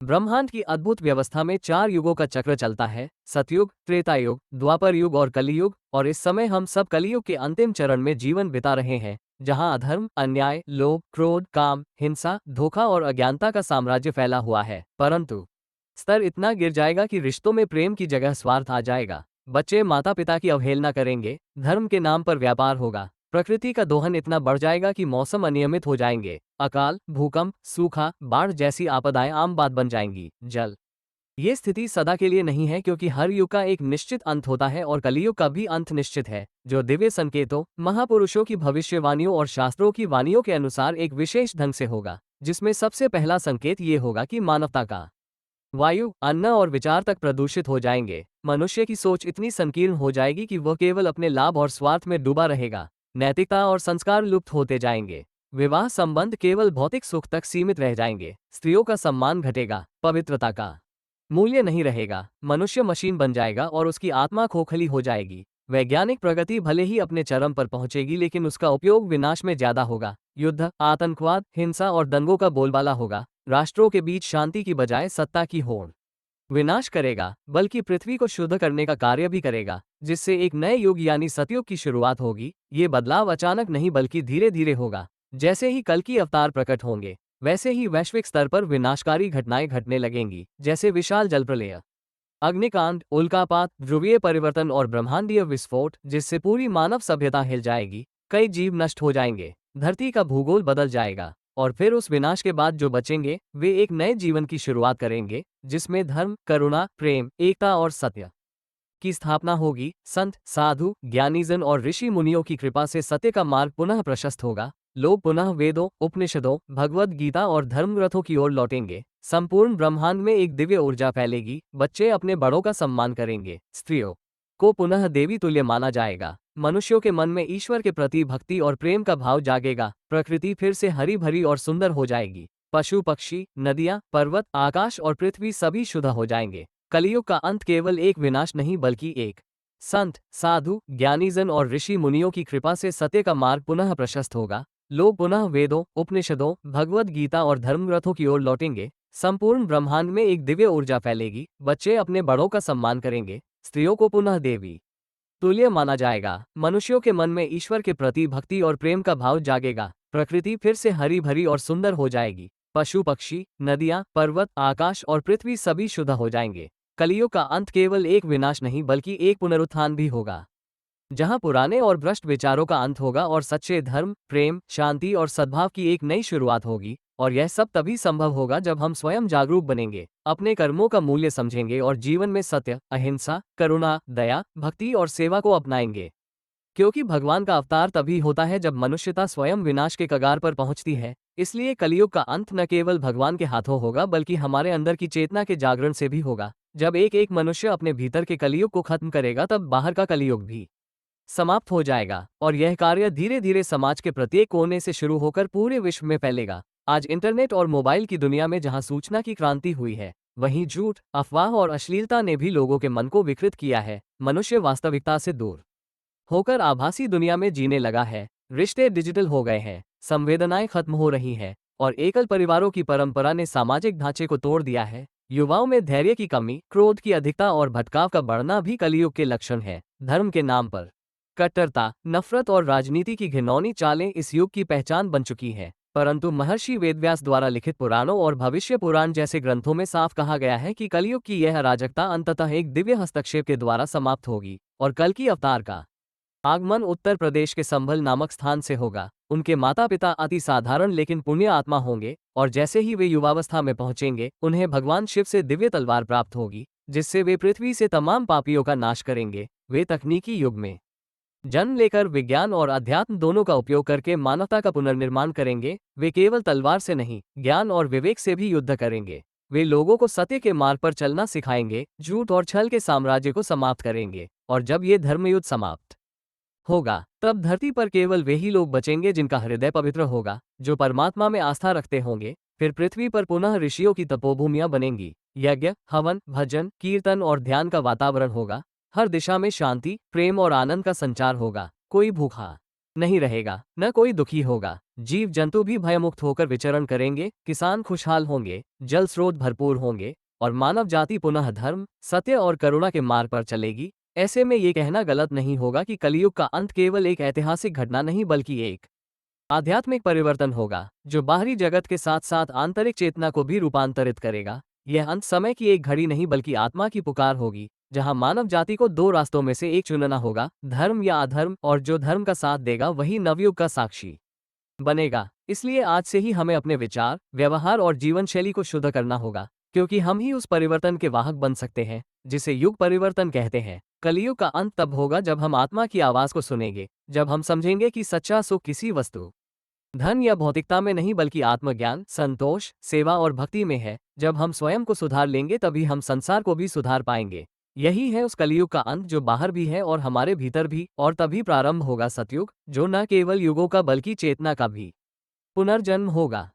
ब्रह्मांड की अद्भुत व्यवस्था में 4 युगों का चक्र चलता है, सतयुग, त्रेता युग, द्वापर युग और कलियुग। और इस समय हम सब कलियुग के अंतिम चरण में जीवन बिता रहे हैं, जहां अधर्म, अन्याय, लोभ, क्रोध, काम, हिंसा, धोखा और अज्ञानता का साम्राज्य फैला हुआ है। परंतु स्तर इतना गिर जाएगा कि रिश्तों में प्रेम की जगह स्वार्थ आ जाएगा। बच्चे माता पिता की अवहेलना करेंगे, धर्म के नाम पर व्यापार होगा, प्रकृति का दोहन इतना बढ़ जाएगा कि मौसम अनियमित हो जाएंगे, अकाल, भूकंप, सूखा, बाढ़ जैसी आपदाएं आम बात बन जाएंगी। जल ये स्थिति सदा के लिए नहीं है, क्योंकि हर युग का एक निश्चित अंत होता है और कलियुग का भी अंत निश्चित है, जो दिव्य संकेतों, महापुरुषों की भविष्यवाणियों और शास्त्रों की वाणियों के अनुसार एक विशेष ढंग से होगा, जिसमें सबसे पहला संकेत ये होगा कि मानवता का वायु, अन्न और विचार तक प्रदूषित हो जाएंगे। मनुष्य की सोच इतनी संकीर्ण हो जाएगी कि वह केवल अपने लाभ और स्वार्थ में डूबा रहेगा। नैतिकता और संस्कार लुप्त होते जाएंगे। विवाह संबंध केवल भौतिक सुख तक सीमित रह जाएंगे। स्त्रियों का सम्मान घटेगा, पवित्रता का मूल्य नहीं रहेगा। मनुष्य मशीन बन जाएगा और उसकी आत्मा खोखली हो जाएगी। वैज्ञानिक प्रगति भले ही अपने चरम पर पहुंचेगी, लेकिन उसका उपयोग विनाश में ज्यादा होगा। युद्ध, आतंकवाद, हिंसा और दंगों का बोलबाला होगा। राष्ट्रों के बीच शांति की बजाय सत्ता की होड़ विनाश करेगा, बल्कि पृथ्वी को शुद्ध करने का कार्य भी करेगा, जिससे एक नए युग यानी सतयुग की शुरुआत होगी। ये बदलाव अचानक नहीं बल्कि धीरे धीरे होगा। जैसे ही कल की अवतार प्रकट होंगे, वैसे ही वैश्विक स्तर पर विनाशकारी घटनाएं घटने लगेंगी, जैसे विशाल जलप्रलय, अग्निकांड, उल्कापात, ध्रुवीय परिवर्तन और ब्रह्मांडीय विस्फोट, जिससे पूरी मानव सभ्यता हिल जाएगी। कई जीव नष्ट हो जाएंगे, धरती का भूगोल बदल जाएगा, और फिर उस विनाश के बाद जो बचेंगे वे एक नए जीवन की शुरुआत करेंगे, जिसमें धर्म, करुणा, प्रेम, एकता और सत्य की स्थापना होगी। संत, साधु, ज्ञानीजन और ऋषि मुनियों की कृपा से सत्य का मार्ग पुनः प्रशस्त होगा। लोग पुनः वेदों, उपनिषदों, भगवद गीता और धर्म ग्रंथों की ओर लौटेंगे। संपूर्ण ब्रह्मांड में एक दिव्य ऊर्जा फैलेगी। बच्चे अपने बड़ों का सम्मान करेंगे। स्त्रियों को पुनः देवी तुल्य माना जाएगा। मनुष्यों के मन में ईश्वर के प्रति भक्ति और प्रेम का भाव जागेगा। प्रकृति फिर से हरी भरी और सुंदर हो जाएगी। पशु पक्षी, नदियां, पर्वत, आकाश और पृथ्वी सभी शुद्ध हो जाएंगे। कलियुग का अंत केवल एक विनाश नहीं बल्कि एक संत, साधु, ज्ञानीजन और ऋषि मुनियों की कृपा से सत्य का मार्ग पुनः प्रशस्त होगा। लोग पुनः वेदों, उपनिषदों, भगवद गीता और धर्मग्रंथों की ओर लौटेंगे। संपूर्ण ब्रह्मांड में एक दिव्य ऊर्जा फैलेगी। बच्चे अपने बड़ों का सम्मान करेंगे। स्त्रियों को पुनः देवी तुल्य माना जाएगा। मनुष्यों के मन में ईश्वर के प्रति भक्ति और प्रेम का भाव जागेगा। प्रकृति फिर से हरी भरी और सुंदर हो जाएगी। पशु पक्षी, नदियां, पर्वत, आकाश और पृथ्वी सभी शुद्ध हो जाएंगे। कलियुग का अंत केवल एक विनाश नहीं बल्कि एक पुनरुत्थान भी होगा, जहां पुराने और भ्रष्ट विचारों का अंत होगा और सच्चे धर्म, प्रेम, शांति और सद्भाव की एक नई शुरुआत होगी। और यह सब तभी संभव होगा जब हम स्वयं जागरूक बनेंगे, अपने कर्मों का मूल्य समझेंगे और जीवन में सत्य, अहिंसा, करुणा, दया, भक्ति और सेवा को अपनाएंगे। क्योंकि भगवान का अवतार तभी होता है जब मनुष्यता स्वयं विनाश के कगार पर पहुंचती है। इसलिए कलियुग का अंत न केवल भगवान के हाथों होगा बल्कि हमारे अंदर की चेतना के जागरण से भी होगा। जब एक एक मनुष्य अपने भीतर के कलियुग को खत्म करेगा, तब बाहर का कलियुग भी समाप्त हो जाएगा। और यह कार्य धीरे धीरे समाज के प्रत्येक कोने से शुरू होकर पूरे विश्व में फैलेगा। आज इंटरनेट और मोबाइल की दुनिया में जहां सूचना की क्रांति हुई है, वहीं झूठ, अफवाह और अश्लीलता ने भी लोगों के मन को विकृत किया है। मनुष्य वास्तविकता से दूर होकर आभासी दुनिया में जीने लगा है। रिश्ते डिजिटल हो गए हैं, संवेदनाएं खत्म हो रही हैं, और एकल परिवारों की परंपरा ने सामाजिक ढांचे को तोड़ दिया है। युवाओं में धैर्य की कमी, क्रोध की अधिकता और भटकाव का बढ़ना भी कलियुग के लक्षण है। धर्म के नाम पर कट्टरता, नफरत और राजनीति की घिनौनी चालें इस युग की पहचान बन चुकी हैं। परंतु महर्षि वेदव्यास द्वारा लिखित पुराणों और भविष्य पुराण जैसे ग्रंथों में साफ कहा गया है कि कलियुग की यह अराजकता अंततः एक दिव्य हस्तक्षेप के द्वारा समाप्त होगी, और कल की अवतार का आगमन उत्तर प्रदेश के संभल नामक स्थान से होगा। उनके माता पिता अति साधारण लेकिन पुण्य आत्मा होंगे, और जैसे ही वे युवावस्था में पहुंचेंगे, उन्हें भगवान शिव से दिव्य तलवार प्राप्त होगी, जिससे वे पृथ्वी से तमाम पापियों का नाश करेंगे। वे तकनीकी युग में जन्म लेकर विज्ञान और अध्यात्म दोनों का उपयोग करके मानवता का पुनर्निर्माण करेंगे। वे केवल तलवार से नहीं, ज्ञान और विवेक से भी युद्ध करेंगे। वे लोगों को सत्य के मार्ग पर चलना सिखाएंगे, झूठ और छल के साम्राज्य को समाप्त करेंगे। और जब ये धर्मयुद्ध समाप्त होगा, तब धरती पर केवल वे ही लोग बचेंगे जिनका हृदय पवित्र होगा, जो परमात्मा में आस्था रखते होंगे। फिर पृथ्वी पर पुनः ऋषियों की तपोभूमियां बनेंगी। यज्ञ, हवन, भजन, कीर्तन और ध्यान का वातावरण होगा। हर दिशा में शांति, प्रेम और आनंद का संचार होगा। कोई भूखा नहीं रहेगा, न कोई दुखी होगा। जीव जंतु भी भयमुक्त होकर विचरण करेंगे, किसान खुशहाल होंगे, जल स्रोत भरपूर होंगे और मानव जाति पुनः धर्म, सत्य और करुणा के मार्ग पर चलेगी। ऐसे में ये कहना गलत नहीं होगा कि कलयुग का अंत केवल एक ऐतिहासिक घटना नहीं बल्कि एक आध्यात्मिक परिवर्तन होगा, जो बाहरी जगत के साथ साथ आंतरिक चेतना को भी रूपांतरित करेगा। यह अंत समय की एक घड़ी नहीं बल्कि आत्मा की पुकार होगी, जहां मानव जाति को दो रास्तों में से एक चुनना होगा, धर्म या अधर्म, और जो धर्म का साथ देगा वही नवयुग का साक्षी बनेगा। इसलिए आज से ही हमें अपने विचार, व्यवहार और जीवन शैली को शुद्ध करना होगा, क्योंकि हम ही उस परिवर्तन के वाहक बन सकते हैं जिसे युग परिवर्तन कहते हैं। कलयुग का अंत तब होगा जब हम आत्मा की आवाज को सुनेंगे, जब हम समझेंगे कि सच्चा सुख किसी वस्तु, धन या भौतिकता में नहीं बल्कि आत्मज्ञान, संतोष, सेवा और भक्ति में है। जब हम स्वयं को सुधार लेंगे तभी हम संसार को भी सुधार पाएंगे। यही है उस कलयुग का अंत जो बाहर भी है और हमारे भीतर भी, और तभी प्रारंभ होगा सतयुग, जो न केवल युगों का बल्कि चेतना का भी पुनर्जन्म होगा।